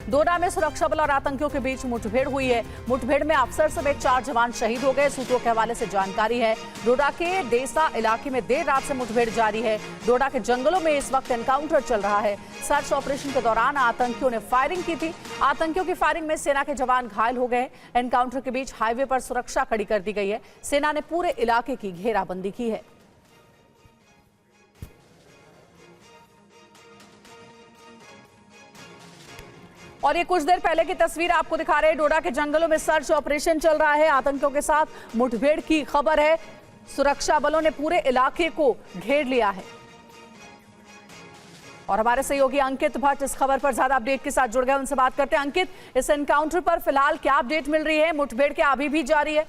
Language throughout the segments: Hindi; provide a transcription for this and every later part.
डोडा में सुरक्षा बल और आतंकियों के बीच मुठभेड़ हुई है। मुठभेड़ में अफसर समेत 4 जवान शहीद हो गए। सूत्रों के हवाले से जानकारी है, डोडा के देसा इलाके में देर रात से मुठभेड़ जारी है। डोडा के जंगलों में इस वक्त एनकाउंटर चल रहा है। सर्च ऑपरेशन के दौरान आतंकियों ने फायरिंग की थी। आतंकियों की फायरिंग में सेना के जवान घायल हो गए। एनकाउंटर के बीच हाईवे पर सुरक्षा कड़ी कर दी गई है। सेना ने पूरे इलाके की घेराबंदी की है। और ये कुछ देर पहले की तस्वीर आपको दिखा रहे हैं। डोडा के जंगलों में सर्च ऑपरेशन चल रहा है। आतंकियों के साथ मुठभेड़ की खबर है। सुरक्षा बलों ने पूरे इलाके को घेर लिया है। और हमारे सहयोगी अंकित भट्ट इस खबर पर ज्यादा अपडेट के साथ जुड़ गए, उनसे बात करते हैं। अंकित, इस एनकाउंटर पर फिलहाल क्या अपडेट मिल रही है? मुठभेड़ क्या अभी भी जारी है?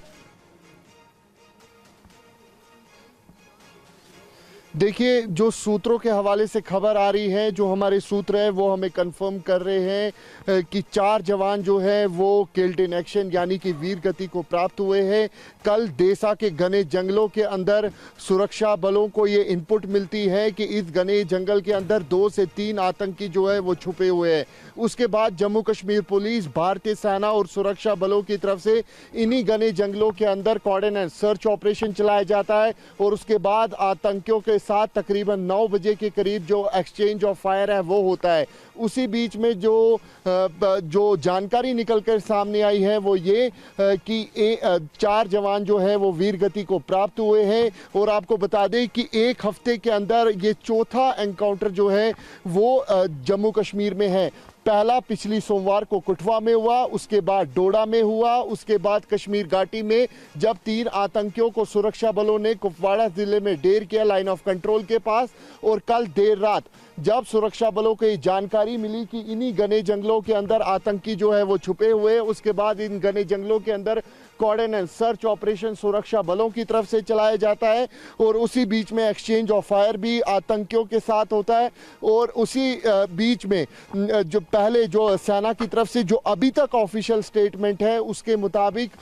देखिए, जो सूत्रों के हवाले से खबर आ रही है, जो हमारे सूत्र है वो हमें कंफर्म कर रहे हैं कि 4 जवान जो है वो किल्ड इन एक्शन यानी कि वीर गति को प्राप्त हुए हैं। कल देसा के घने जंगलों के अंदर सुरक्षा बलों को ये इनपुट मिलती है कि इस घने जंगल के अंदर 2 से 3 आतंकी जो है वो छुपे हुए हैं। उसके बाद जम्मू कश्मीर पुलिस, भारतीय सेना और सुरक्षा बलों की तरफ से इन्हीं घने जंगलों के अंदर कोऑर्डिनेट सर्च ऑपरेशन चलाया जाता है और उसके बाद आतंकियों के साथ तकरीबन 9 बजे के करीब जो एक्सचेंज ऑफ फायर है वो होता है। उसी बीच में जो जानकारी निकलकर सामने आई है वो ये कि 4 जवान जो है वो वीर गति को प्राप्त हुए हैं। और आपको बता दें कि 1 हफ्ते के अंदर ये चौथा एनकाउंटर जो है वो जम्मू कश्मीर में है। पहला पिछली सोमवार को कठुआ में हुआ, उसके बाद डोडा में हुआ, उसके बाद कश्मीर घाटी में जब 3 आतंकियों को सुरक्षा बलों ने कुपवाड़ा जिले में ढेर किया लाइन ऑफ कंट्रोल के पास। और कल देर रात जब सुरक्षा बलों को ये जानकारी मिली कि इन्हीं घने जंगलों के अंदर आतंकी जो है वो छुपे हुए, उसके बाद इन घने जंगलों के अंदर कोऑर्डिनेट सर्च ऑपरेशन सुरक्षा बलों की तरफ से चलाया जाता है और उसी बीच में एक्सचेंज ऑफ फायर भी आतंकियों के साथ होता है। और उसी बीच में जो पहले जो सेना की तरफ से जो अभी तक ऑफिशियल स्टेटमेंट है उसके मुताबिक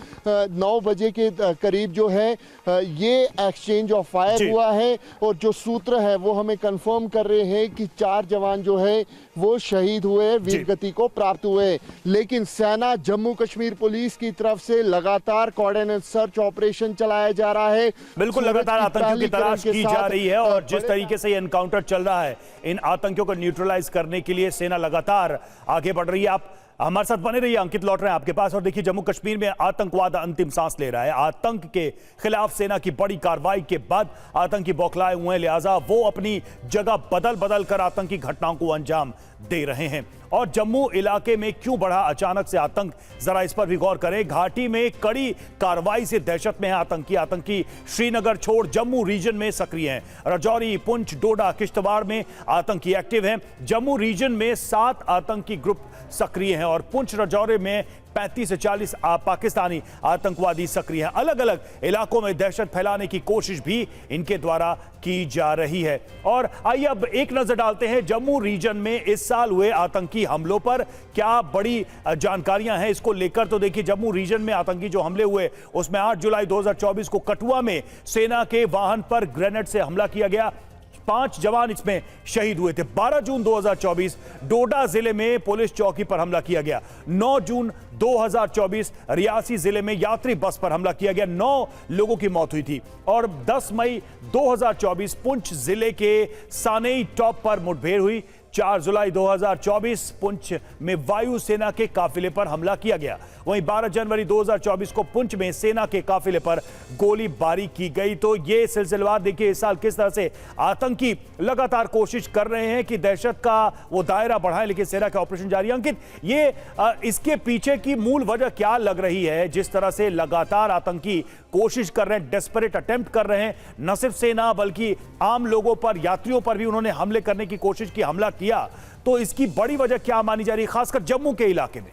9 बजे के करीब जो है ये एक्सचेंज ऑफ फायर हुआ है। और जो सूत्र है वो हमें कंफर्म कर रहे हैं कि 4 जवान जो है वो शहीद हुए, वीर गति को प्राप्त हुए। लेकिन सेना, जम्मू कश्मीर पुलिस की तरफ से लगातार कोऑर्डिनेट सर्च ऑपरेशन चलाया जा रहा है। बिल्कुल, लगातार आतंकियों की तलाश की जा रही है और जिस तरीके से ये एनकाउंटर चल रहा है, इन आतंकियों को न्यूट्रलाइज करने के लिए सेना लगातार आगे बढ़ रही है। आप हमारे साथ बने रहिए, अंकित लौट रहे हैं आपके पास। और देखिए, जम्मू कश्मीर में आतंकवाद अंतिम सांस ले रहा है। आतंक के खिलाफ सेना की बड़ी कार्रवाई के बाद आतंकी बौखलाए हुए हैं, लिहाजा वो अपनी जगह बदल बदल कर आतंकी घटनाओं को अंजाम दे रहे हैं। और जम्मू इलाके में क्यों बढ़ा अचानक से आतंक, जरा इस पर भी गौर करें। घाटी में कड़ी कार्रवाई से दहशत में है आतंकी श्रीनगर छोड़ जम्मू रीजन में सक्रिय हैं। राजौरी, पुंछ, डोडा, किश्तवाड़ में आतंकी एक्टिव हैं। जम्मू रीजन में 7 आतंकी ग्रुप सक्रिय हैं और पुंछ, राजौरी में 35 से 40 पाकिस्तानी आतंकवादी सक्रिय हैं। अलग अलग इलाकों में दहशत फैलाने की कोशिश भी इनके द्वारा की जा रही है। और आइए अब एक नजर डालते हैं जम्मू रीजन में इस साल हुए आतंकी हमलों पर। क्या बड़ी जानकारियां हैं इसको लेकर? तो देखिए, जम्मू रीजन में आतंकी जो हमले हुए उसमें 8 जुलाई 2024 को कठुआ में सेना के वाहन पर ग्रेनेड से हमला किया गया। 5 जवान इसमें शहीद हुए थे। 12 जून 2024 डोडा जिले में पुलिस चौकी पर हमला किया गया। 9 जून 2024 रियासी जिले में यात्री बस पर हमला किया गया, 9 लोगों की मौत हुई थी। और 10 मई 2024 पुंछ जिले के सानेई टॉप पर मुठभेड़ हुई। 4 जुलाई 2024 पुंछ में वायुसेना के काफिले पर हमला किया गया। वहीं 12 जनवरी 2024 को पुंछ में सेना के काफिले पर गोलीबारी की गई। तो ये सिलसिलेवार देखिए इस साल किस तरह से आतंकी लगातार कोशिश कर रहे हैं कि दहशत का वो दायरा बढ़ाएं, लेकिन सेना का ऑपरेशन जारी है। अंकित, ये इसके पीछे की मूल वजह क्या लग रही है? जिस तरह से लगातार आतंकी कोशिश कर रहे हैं, डेस्परेट अटेम्प्ट कर रहे हैं, न सिर्फ सेना बल्कि आम लोगों पर, यात्रियों पर भी उन्होंने हमले करने की कोशिश की, हमला किया, तो इसकी बड़ी वजह क्या मानी जा रही है, खासकर जम्मू के इलाके में?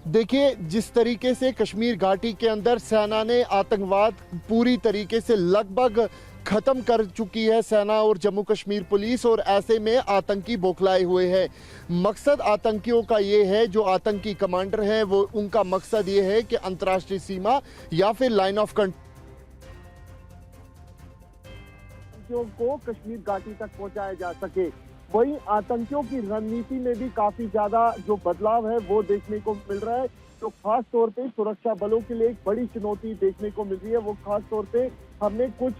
देखिए, जिस तरीके से कश्मीर घाटी के अंदर सेना ने आतंकवाद पूरी तरीके से लगभग खत्म कर चुकी है सेना और जम्मू कश्मीर पुलिस, और ऐसे में आतंकी बौखलाए हुए हैं। मकसद आतंकियों का ये है, जो आतंकी कमांडर हैं वो, उनका मकसद ये है कि अंतर्राष्ट्रीय सीमा या फिर लाइन ऑफ कंट्रोल आतंकियों को कश्मीर घाटी तक पहुंचाया जा सके। वहीं आतंकियों की रणनीति में भी काफी ज्यादा जो बदलाव है वो देखने को मिल रहा है। तो खास तौर पे सुरक्षा बलों के लिए एक बड़ी चुनौती देखने को मिल रही है। वो खास तौर पे हमने कुछ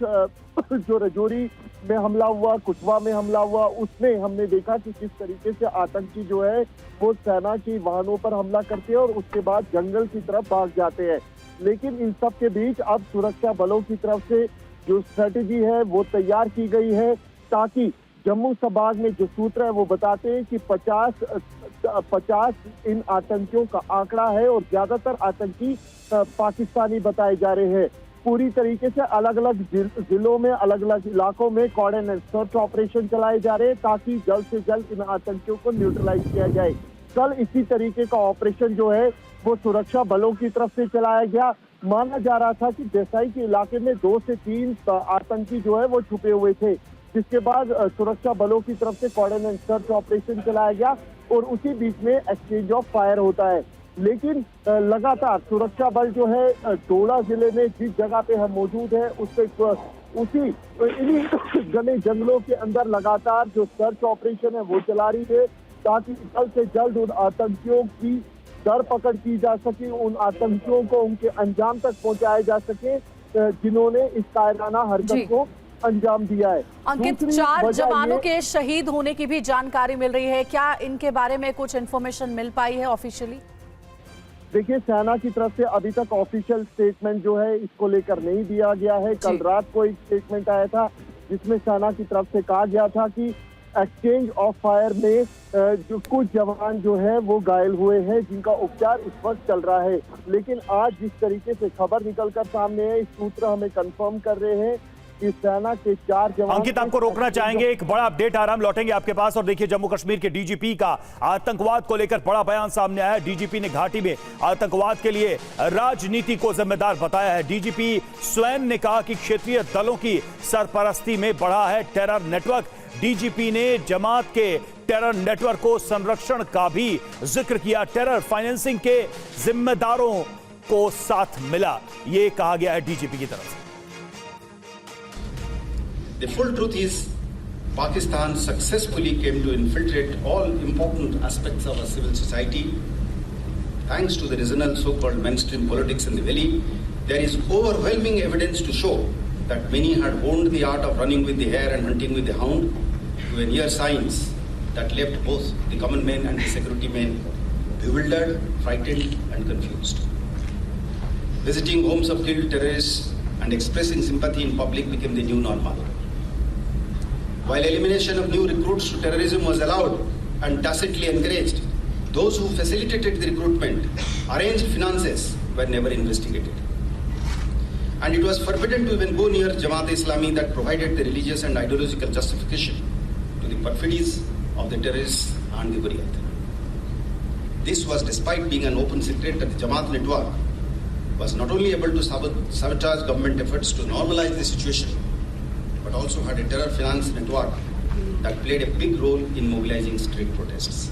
जो रजौरी में हमला हुआ, कुटवा में हमला हुआ, उसमें हमने देखा कि किस तरीके से आतंकी जो है वो सेना की वाहनों पर हमला करते हैं और उसके बाद जंगल की तरफ भाग जाते हैं। लेकिन इन सब के बीच अब सुरक्षा बलों की तरफ से जो स्ट्रेटेजी है वो तैयार की गई है, ताकि जम्मू संभाग में जो सूत्र है वो बताते हैं कि 50 इन आतंकियों का आंकड़ा है और ज्यादातर आतंकी पाकिस्तानी बताए जा रहे हैं। पूरी तरीके से अलग अलग जिलों में, अलग अलग इलाकों में कोऑर्डिनेट सर्च ऑपरेशन चलाए जा रहे हैं, ताकि जल्द से जल्द इन आतंकियों को न्यूट्रलाइज किया जाए। कल इसी तरीके का ऑपरेशन जो है वो सुरक्षा बलों की तरफ से चलाया गया। माना जा रहा था कि देसाई के इलाके में 2 से 3 आतंकी जो है वो छुपे हुए थे, जिसके बाद सुरक्षा बलों की तरफ से कोऑर्डिनेट सर्च ऑपरेशन चलाया गया और उसी बीच में एक्सचेंज ऑफ फायर होता है। लेकिन लगातार सुरक्षा बल जो है डोडा जिले में जिस जगह पे हम मौजूद है उसी इन्हीं घने जंगलों के अंदर लगातार जो सर्च ऑपरेशन है वो चला रही है, ताकि जल्द से जल्द उन आतंकियों की दर पकड़ की जा सके, उन आतंकियों को उनके अंजाम तक पहुंचाया जा सके जिन्होंने इस कायराना हरकत को अंजाम दिया है। अंकित, 4 जवानों के शहीद होने की भी जानकारी मिल रही है, क्या इनके बारे में कुछ इन्फॉर्मेशन मिल पाई है ऑफिशियली? देखिए, सेना की तरफ से अभी तक ऑफिशियल स्टेटमेंट जो है इसको लेकर नहीं दिया गया है। कल रात को एक स्टेटमेंट आया था जिसमें सेना की तरफ से कहा गया था कि एक्सचेंज ऑफ फायर में जो कुछ जवान जो है वो घायल हुए हैं, जिनका उपचार इस वक्त चल रहा है। लेकिन आज जिस तरीके से खबर निकलकर सामने है, इस सूत्र हमें कंफर्म कर रहे हैं कि सेना के 4 जवान। अंकित, आपको रोकना चाहेंगे, एक बड़ा अपडेट आ रहा है, हम लौटेंगे आपके पास। और देखिए, जम्मू कश्मीर के डीजीपी का आतंकवाद को लेकर बड़ा बयान सामने आया है। डीजीपी ने घाटी में आतंकवाद के लिए राजनीति को जिम्मेदार बताया है। डीजीपी स्वयं ने कहा कि क्षेत्रीय दलों की सरपरस्ती में बढ़ा है टेरर नेटवर्क। डीजीपी ने जमात के टेरर नेटवर्क को संरक्षण का भी जिक्र किया। टेरर फाइनेंसिंग के जिम्मेदारों को साथ मिला, यह कहा गया है डीजीपी की तरफ से। The full truth is, Pakistan successfully came to infiltrate all important aspects of our civil society. Thanks to the regional so-called mainstream politics in the valley, there is overwhelming evidence to show that many had honed the art of running with the hare and hunting with the hound to a near science that left both the common men and the security men bewildered, frightened and confused. Visiting homes of killed terrorists and expressing sympathy in public became the new normal. While elimination of new recruits to terrorism was allowed and tacitly encouraged, those who facilitated the recruitment, arranged finances, were never investigated. And it was forbidden to even go near Jamaat-e-Islami that provided the religious and ideological justification to the perfidies of the terrorists and the Hurriyat. This was despite being an open secret that the Jamaat network was not only able to sabotage government efforts to normalize the situation, but also had a terror finance network that played a big role in mobilizing street protests.